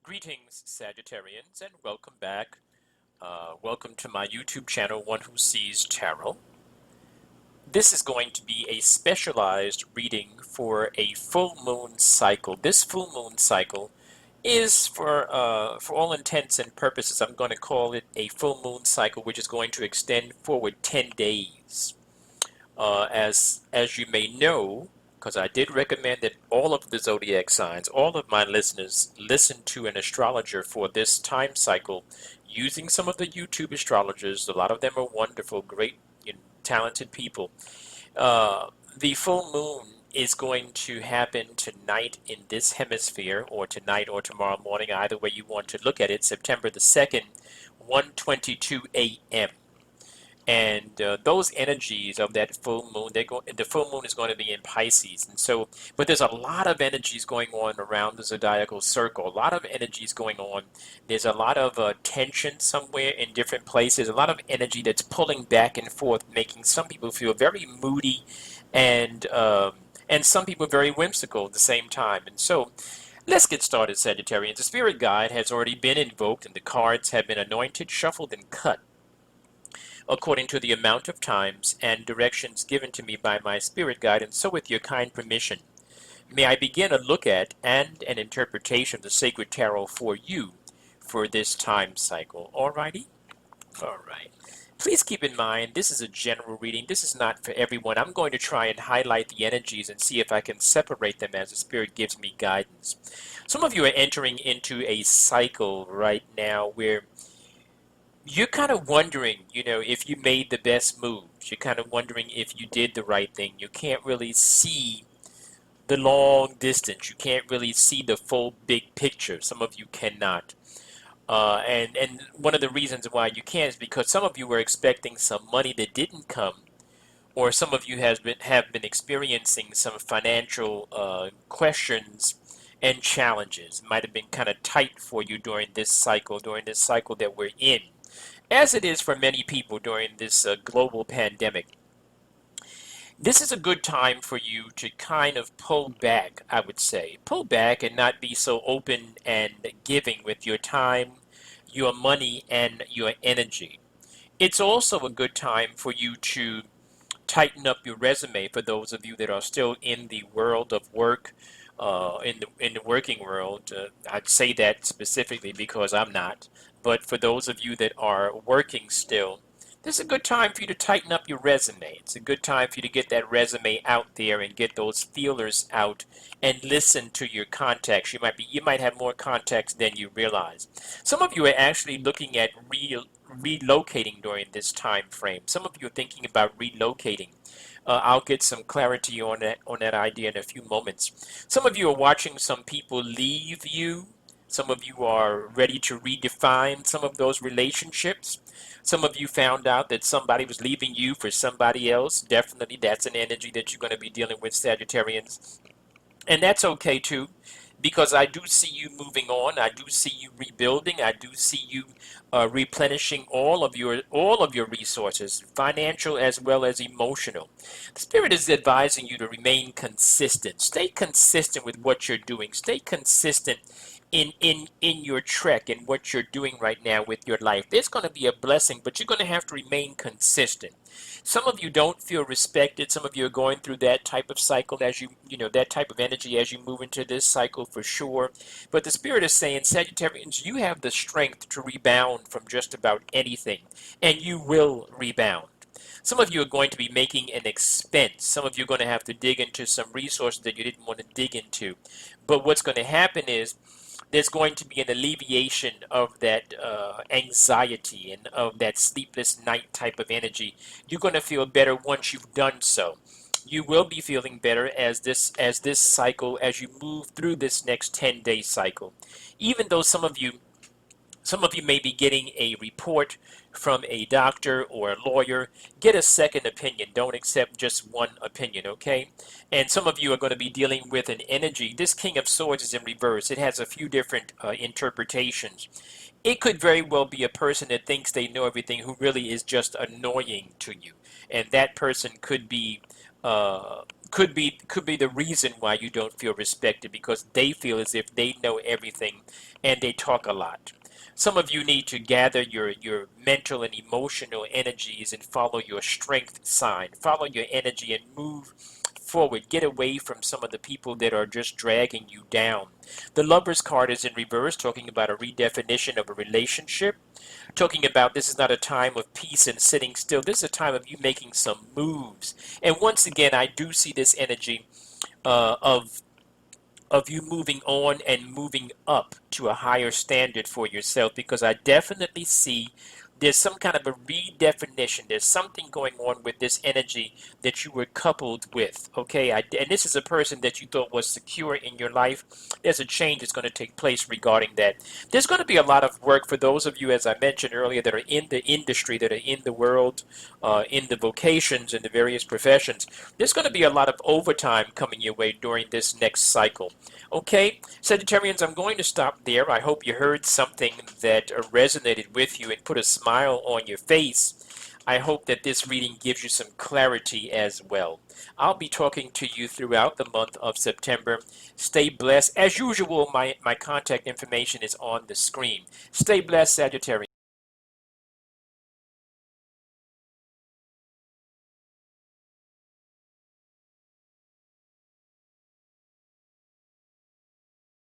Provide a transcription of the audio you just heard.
Greetings, Sagittarians, and welcome back. Welcome to my YouTube channel, One Who Sees Tarot. This is going to be a specialized reading for a full moon cycle. This full moon cycle is, for all intents and purposes, I'm going to call it a full moon cycle, which is going to extend forward 10 days. As you may know, because I did recommend that all of the zodiac signs, all of my listeners, listen to an astrologer for this time cycle using some of the YouTube astrologers. A lot of them are wonderful, great, talented people. Uh, the full moon is going to happen tonight in this hemisphere, or tonight or tomorrow morning, either way you want to look at it, September the 2nd, 1:22 a.m. And those energies of that full moon, the full moon is going to be in Pisces. And so, but there's a lot of energies going on around the zodiacal circle, a lot of energies going on. There's a lot of tension somewhere in different places, a lot of energy that's pulling back and forth, making some people feel very moody and, and some people very whimsical at the same time. And so, let's get started, Sagittarians. The spirit guide has already been invoked and the cards have been anointed, shuffled, and cut according to the amount of times and directions given to me by my spirit guide, and so with your kind permission, may I begin a look at and an interpretation of the sacred tarot for you for this time cycle. Alrighty? Alright. Please keep in mind, this is a general reading. This is not for everyone. I'm going to try and highlight the energies and see if I can separate them as the Spirit gives me guidance. Some of you are entering into a cycle right now where you're kind of wondering, if you made the best moves. You're kind of wondering if you did the right thing. You can't really see the long distance. You can't really see the full big picture. Some of you cannot. And one of the reasons why you can't is because some of you were expecting some money that didn't come, or some of you have been experiencing some financial questions and challenges. It might have been kind of tight for you during this cycle that we're in, as it is for many people during this global pandemic. This is a good time for you to kind of pull back, I would say. Pull back and not be so open and giving with your time, your money, and your energy. It's also a good time for you to tighten up your resume for those of you that are still in the world of work, in the working world. I'd say that specifically because I'm not. But for those of you that are working still, this is a good time for you to tighten up your resume. It's a good time for you to get that resume out there and get those feelers out and listen to your contacts. You might have more contacts than you realize. Some of you are actually looking at relocating during this time frame. Some of you are thinking about relocating. I'll get some clarity on that idea in a few moments. Some of you are watching some people leave you. Some of you are ready to redefine some of those relationships. Some of you found out that somebody was leaving you for somebody else. Definitely, that's an energy that you're going to be dealing with, Sagittarians. And that's okay too, because I do see you moving on. I do see you rebuilding. I do see you replenishing all of your resources, financial as well as emotional. The Spirit is advising you to remain consistent. Stay consistent with what you're doing. Stay consistent in your trek and what you're doing right now with your life. There's going to be a blessing, but you're going to have to remain consistent. Some of you don't feel respected. Some of you are going through that type of cycle as that type of energy as you move into this cycle for sure. But the Spirit is saying, Sagittarians, you have the strength to rebound from just about anything, and you will rebound. Some of you are going to be making an expense. Some of you are going to have to dig into some resources that you didn't want to dig into. But what's going to happen is there's going to be an alleviation of that anxiety and of that sleepless night type of energy. You're going to feel better once you've done so. You will be feeling better as this cycle, as you move through this next 10-day cycle. Even though some of you may be getting a report from a doctor or a lawyer. Get a second opinion. Don't accept just one opinion, okay? And some of you are going to be dealing with an energy. This King of Swords is in reverse. It has a few different interpretations. It could very well be a person that thinks they know everything who really is just annoying to you. And that person could be the reason why you don't feel respected, because they feel as if they know everything and they talk a lot. Some of you need to gather your mental and emotional energies and follow your strength sign. Follow your energy and move forward. Get away from some of the people that are just dragging you down. The Lover's card is in reverse, talking about a redefinition of a relationship, talking about this is not a time of peace and sitting still. This is a time of you making some moves. And once again, I do see this energy of you moving on and moving up to a higher standard for yourself, because I definitely see there's some kind of a redefinition. There's something going on with this energy that you were coupled with. Okay, and this is a person that you thought was secure in your life. There's a change that's going to take place regarding that. There's going to be a lot of work for those of you, as I mentioned earlier, that are in the industry, that are in the world, in the vocations, in the various professions. There's going to be a lot of overtime coming your way during this next cycle. Okay, Sagittarians, I'm going to stop there. I hope you heard something that resonated with you and put a smile on your face. I hope that this reading gives you some clarity as well. I'll be talking to you throughout the month of September. Stay blessed. As usual, my contact information is on the screen. Stay blessed, Sagittarius.